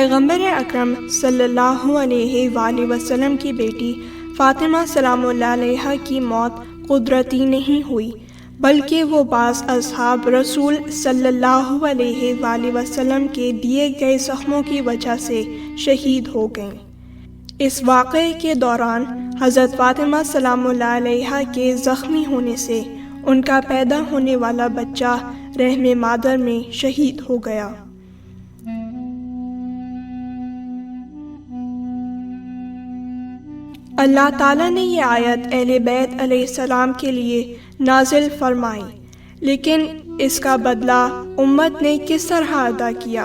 पैगम्बर अकरम सल्लल्लाहु अलैहि वसल्लम की बेटी फ़ातिमा सलामुल्लाह अलैहा की मौत कुदरती नहीं हुई, बल्कि वो बाज़ असहाब रसूल सल्लल्लाहु अलैहि वसल्लम के दिए गए ज़ख्मों की वजह से शहीद हो गईं। इस वाक़े के दौरान हज़रत फ़ातिमा सलामुल्लाह अलैहा के ज़ख्मी होने से उनका पैदा होने वाला बच्चा रहमे मादर में शहीद हो गया। अल्लाह ताला ने ये आयत अहले बैत अलैहिस्सलाम के लिए नाजिल फरमाई, लेकिन इसका बदला उम्मत ने किस तरह अदा किया।